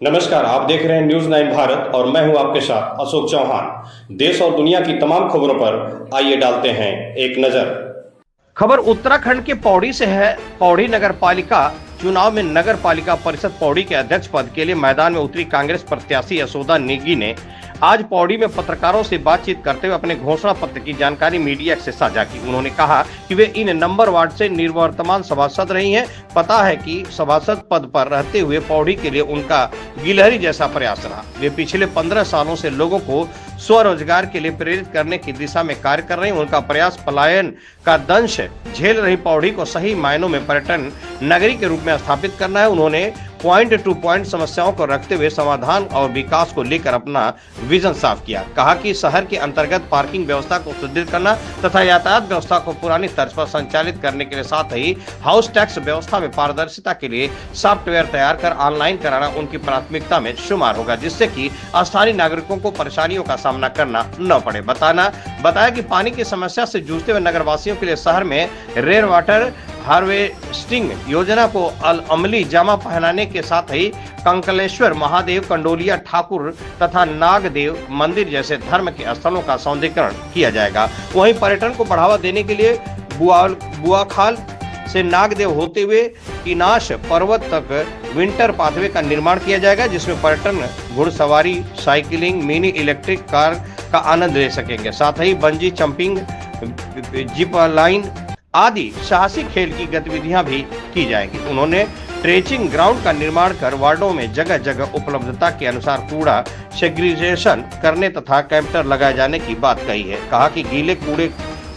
नमस्कार, आप देख रहे हैं न्यूज 9 भारत और मैं हूं आपके साथ अशोक चौहान। देश और दुनिया की तमाम खबरों पर आइए डालते हैं एक नजर। खबर उत्तराखंड के पौड़ी से है। पौड़ी नगर पालिका चुनाव में नगर पालिका परिषद पौड़ी के अध्यक्ष पद के लिए मैदान में उतरी कांग्रेस प्रत्याशी यशोदा नेगी ने आज पौड़ी में पत्रकारों से बातचीत करते हुए अपने घोषणा पत्र की जानकारी मीडिया से साझा की। उन्होंने कहा कि वे इन नंबर वार्ड से निवर्तमान सभासद रही हैं। पता है कि सभासद पद पर रहते हुए पौड़ी के लिए उनका गिलहरी जैसा प्रयास रहा। वे पिछले 15 सालों से लोगों को स्वरोजगार के लिए प्रेरित करने की दिशा में कार्य कर रही हैं। उनका प्रयास पलायन का दंश झेल रही पौड़ी को सही मायनों में पर्यटन नगरी के रूप में स्थापित करना है। उन्होंने पॉइंट टू पॉइंट समस्याओं को रखते हुए समाधान और विकास को लेकर अपना विजन साफ किया। कहा कि शहर के अंतर्गत पार्किंग व्यवस्था को सुदृढ़ करना तथा यातायात व्यवस्था को पुरानी तर्ज पर संचालित करने के लिए साथ ही हाउस टैक्स व्यवस्था में पारदर्शिता के लिए सॉफ्टवेयर तैयार कर ऑनलाइन कराना उनकी प्राथमिकता में शुमार होगा, जिससे कि स्थानीय नागरिकों को परेशानियों का सामना करना न पड़े। बताया कि पानी की समस्या से जूझते हुए नगरवासियों के लिए शहर में रेन वाटर हार्वेस्टिंग योजना को अमली जामा पहनाने के साथ ही कंकलेश्वर महादेव, कंडोलिया ठाकुर तथा नागदेव मंदिर जैसे धर्म के स्थलों का सौंदर्यीकरण किया जाएगा। वहीं पर्यटन को बढ़ावा देने के लिए बुआखाल से नागदेव होते हुए किनाश पर्वत तक विंटर पाथवे का निर्माण किया जाएगा, जिसमें पर्यटन घुड़सवारी, साइकिलिंग, मिनी इलेक्ट्रिक कार का आनंद ले सकेंगे। साथ ही बंजी जंपिंग, जिप लाइन आदि साहसिक खेल की गतिविधियां भी की जाएंगी। उन्होंने ट्रेचिंग ग्राउंड का निर्माण कर वार्डों में जगह जगह उपलब्धता के अनुसार कूड़ा सेग्रीगेशन करने तथा कैंपर लगाए जाने की बात कही है। कहा कि गीले कूड़े,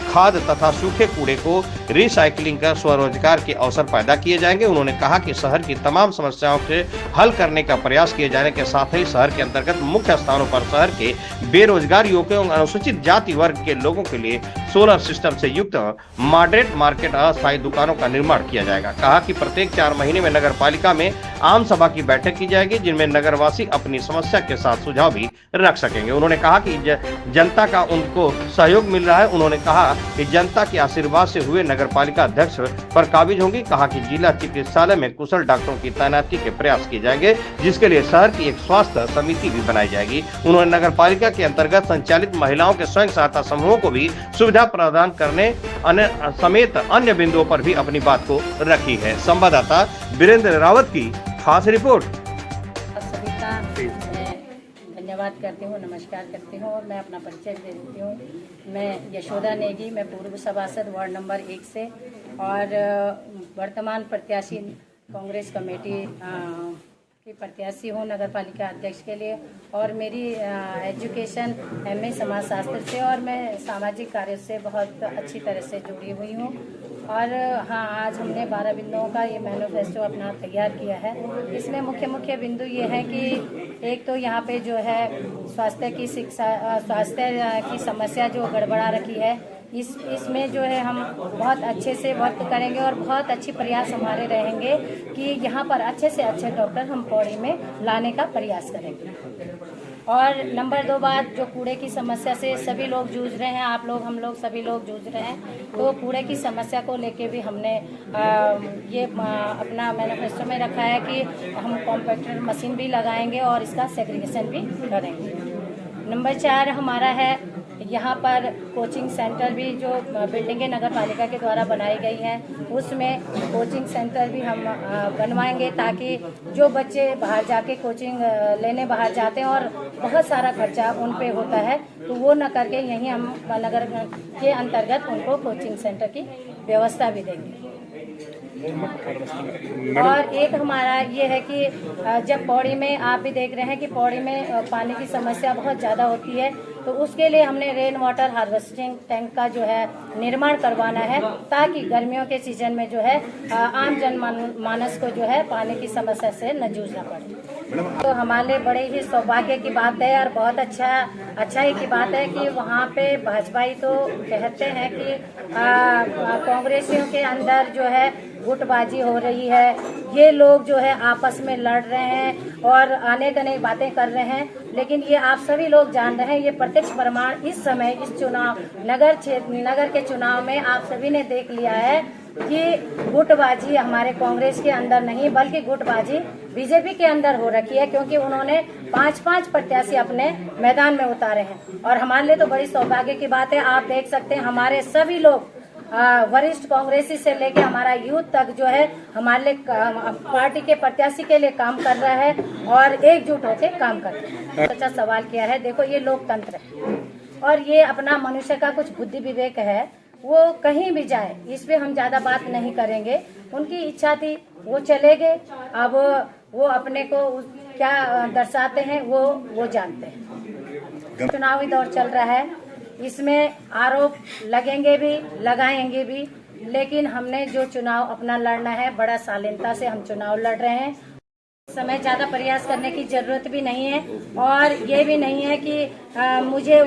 खाद तथा सूखे कूड़े को रिसाइकलिंग कर स्वरोजगार के अवसर पैदा किए जाएंगे। उन्होंने कहा कि शहर की तमाम समस्याओं से हल करने का प्रयास किए जाने के साथ ही शहर के अंतर्गत मुख्य स्थानों पर शहर के बेरोजगार युवकों एवं अनुसूचित जाति वर्ग के लोगों के लिए सोलर सिस्टम से युक्त मॉडरेट मार्केट अस्थायी दुकानों का निर्माण किया जाएगा। कहा कि प्रत्येक 4 महीने में नगर पालिका में आम सभा की बैठक की जाएगी, जिनमें नगरवासी अपनी समस्या के साथ सुझाव भी रख सकेंगे। उन्होंने कहा कि जनता का उनको सहयोग मिल रहा है। उन्होंने कहा कि जनता के आशीर्वाद से हुए नगर पालिका अध्यक्ष पर काबिज होंगी। कहा कि जिला चिकित्सालय में कुशल डॉक्टरों की तैनाती के प्रयास किए जाएंगे, जिसके लिए शहर की एक स्वास्थ्य समिति भी बनाई जाएगी। उन्होंने नगर पालिका के अंतर्गत संचालित महिलाओं के स्वयं सहायता समूहों को भी सुविधा प्रदान करने समेत अन्य बिंदुओं पर भी अपनी बात को रखी है। संवाददाता वीरेंद्र रावत की खास रिपोर्ट। सभी का मैं धन्यवाद करती हूँ, नमस्कार करती हूँ और मैं अपना परिचय दे देती हूँ। मैं यशोदा नेगी, मैं पूर्व सभासद वार्ड नंबर 1 से और वर्तमान प्रत्याशी कांग्रेस कमेटी की प्रत्याशी हूँ नगर पालिका अध्यक्ष के लिए। और मेरी एजुकेशन MA समाजशास्त्र से और मैं सामाजिक कार्य से बहुत अच्छी तरह से जुड़ी हुई हूँ। और हाँ, आज हमने 12 बिंदुओं का ये मैनिफेस्टो अपना तैयार किया है। इसमें मुख्य बिंदु ये है कि एक तो यहाँ पे जो है स्वास्थ्य की समस्या जो गड़बड़ा रखी है, इसमें जो है हम बहुत अच्छे से वर्क करेंगे और बहुत अच्छी प्रयास हमारे रहेंगे कि यहाँ पर अच्छे से अच्छे डॉक्टर हम पौड़ी में लाने का प्रयास करेंगे। और नंबर 2 बात, जो कूड़े की समस्या से सभी लोग जूझ रहे हैं, आप लोग, हम लोग, सभी लोग जूझ रहे हैं, तो कूड़े की समस्या को लेके भी हमने अपना मैनिफेस्टो में रखा है कि हम कॉम्पैक्टर मशीन भी लगाएंगे और इसका सेग्रीगेशन भी करेंगे। नंबर 4 हमारा है यहाँ पर कोचिंग सेंटर भी, जो बिल्डिंगें नगर पालिका के द्वारा बनाई गई हैं उसमें कोचिंग सेंटर भी हम बनवाएंगे, ताकि जो बच्चे बाहर जाके कोचिंग लेने बाहर जाते हैं और बहुत सारा खर्चा उन पे होता है, तो वो न करके यहीं हम नगर के अंतर्गत उनको कोचिंग सेंटर की व्यवस्था भी देंगे। और एक हमारा ये है कि जब पौड़ी में, आप भी देख रहे हैं कि पौड़ी में पानी की समस्या बहुत ज़्यादा होती है, तो उसके लिए हमने रेन वाटर हार्वेस्टिंग टैंक का जो है निर्माण करवाना है, ताकि गर्मियों के सीजन में जो है आम जनमानस को जो है पानी की समस्या से न जूझना पड़े। तो हमारे लिए बड़े ही सौभाग्य की बात है और बहुत अच्छाई की बात है कि वहाँ पे भाजपाई तो कहते हैं कि कांग्रेसियों के अंदर जो है गुटबाजी हो रही है, ये लोग जो है आपस में लड़ रहे हैं और अनेक बातें कर रहे हैं, लेकिन ये आप सभी लोग जान रहे हैं, ये प्रत्यक्ष प्रमाण इस समय इस चुनाव नगर के चुनाव में आप सभी ने देख लिया है ये गुटबाजी हमारे कांग्रेस के अंदर नहीं बल्कि गुटबाजी बीजेपी के अंदर हो रखी है, क्योंकि उन्होंने 5-5 प्रत्याशी अपने मैदान में उतारे हैं। और हमारे लिए तो बड़ी सौभाग्य की बात है। आप देख सकते हैं हमारे सभी लोग वरिष्ठ कांग्रेसी से लेके हमारा यूथ तक जो है हमारे लिए पार्टी के प्रत्याशी के लिए काम कर रहा है और एकजुट होकर काम कर रहा है। अच्छा सवाल किया है। देखो ये लोकतंत्र है और ये अपना मनुष्य का कुछ बुद्धि विवेक है, वो कहीं भी जाए इस पे हम ज्यादा बात नहीं करेंगे। उनकी इच्छा थी वो चले गए, अब वो अपने को क्या दर्शाते हैं वो जानते हैं। चुनावी दौर चल रहा है, इसमें आरोप लगेंगे भी लगाएंगे भी, लेकिन हमने जो चुनाव अपना लड़ना है बड़ा शालीनता से हम चुनाव लड़ रहे हैं। समय ज्यादा प्रयास करने की जरूरत भी नहीं है और ये भी नहीं है कि मुझे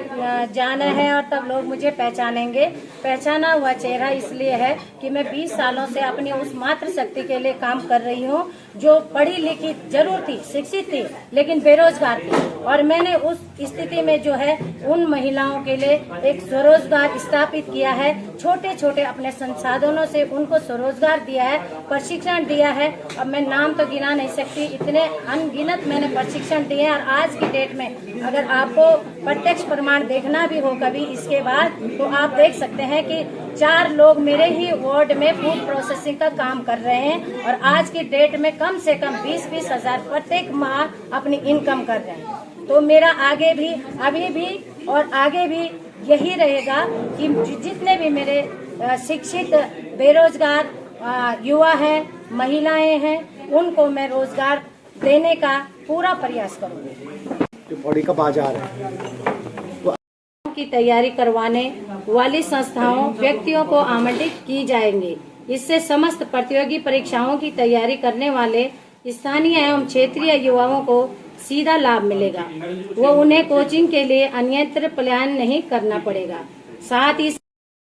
जाना है और तब लोग मुझे पहचानेंगे। पहचाना हुआ चेहरा इसलिए है कि मैं 20 सालों से अपनी उस मातृ शक्ति के लिए काम कर रही हूँ जो पढ़ी लिखी जरूर थी, शिक्षित थी, लेकिन बेरोजगार थी। और मैंने उस स्थिति में जो है उन महिलाओं के लिए एक स्वरोजगार स्थापित किया है। छोटे छोटे अपने संसाधनों से उनको स्वरोजगार दिया है, प्रशिक्षण दिया है। अब मैं नाम तो गिना नहीं सकती, इतने अनगिनत मैंने प्रशिक्षण दिए हैं। और आज की डेट में अगर आपको प्रत्यक्ष प्रमाण देखना भी हो कभी इसके बाद, तो आप देख सकते हैं कि 4 लोग मेरे ही वार्ड में फूड प्रोसेसिंग का काम कर रहे हैं और आज की डेट में कम से कम 20-20 हजार प्रत्येक माह अपनी इनकम कर रहे हैं। तो मेरा आगे भी, अभी भी और आगे भी यही रहेगा कि जितने भी मेरे शिक्षित बेरोजगार युवा हैं, महिलाएं हैं, उनको मैं रोजगार देने का पूरा प्रयास करूंगी। जो पौड़ी का बाजार है की तैयारी करवाने वाली संस्थाओं व्यक्तियों को आवंटित की जाएंगी। इससे समस्त प्रतियोगी परीक्षाओं की तैयारी करने वाले स्थानीय एवं क्षेत्रीय युवाओं को सीधा लाभ मिलेगा। वो उन्हें कोचिंग के लिए अन्यत्र पलायन नहीं करना पड़ेगा। साथ ही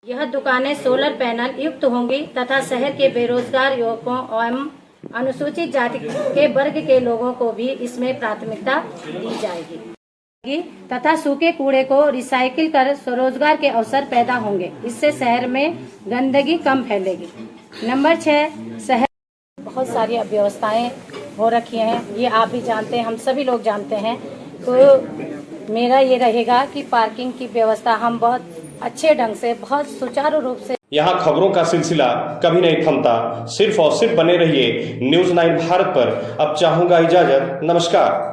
यह दुकानें सोलर पैनल युक्त होंगी तथा शहर के बेरोजगार युवकों एवं अनुसूचित जाति के वर्ग के लोगों को भी इसमें प्राथमिकता दी जाएगी तथा सूखे कूड़े को रिसाइकिल कर स्वरोजगार के अवसर पैदा होंगे। इससे शहर में गंदगी कम फैलेगी। नंबर 6, शहर बहुत सारी अव्यवस्थाएं हो रखी हैं, ये आप भी जानते हैं, हम सभी लोग जानते हैं। तो मेरा ये रहेगा कि पार्किंग की व्यवस्था हम बहुत अच्छे ढंग से, बहुत सुचारू रूप से। यहाँ खबरों का सिलसिला कभी नहीं थमता। सिर्फ और सिर्फ बने रहिए न्यूज़ 9 भारत पर। अब चाहूंगा इजाजत। नमस्कार।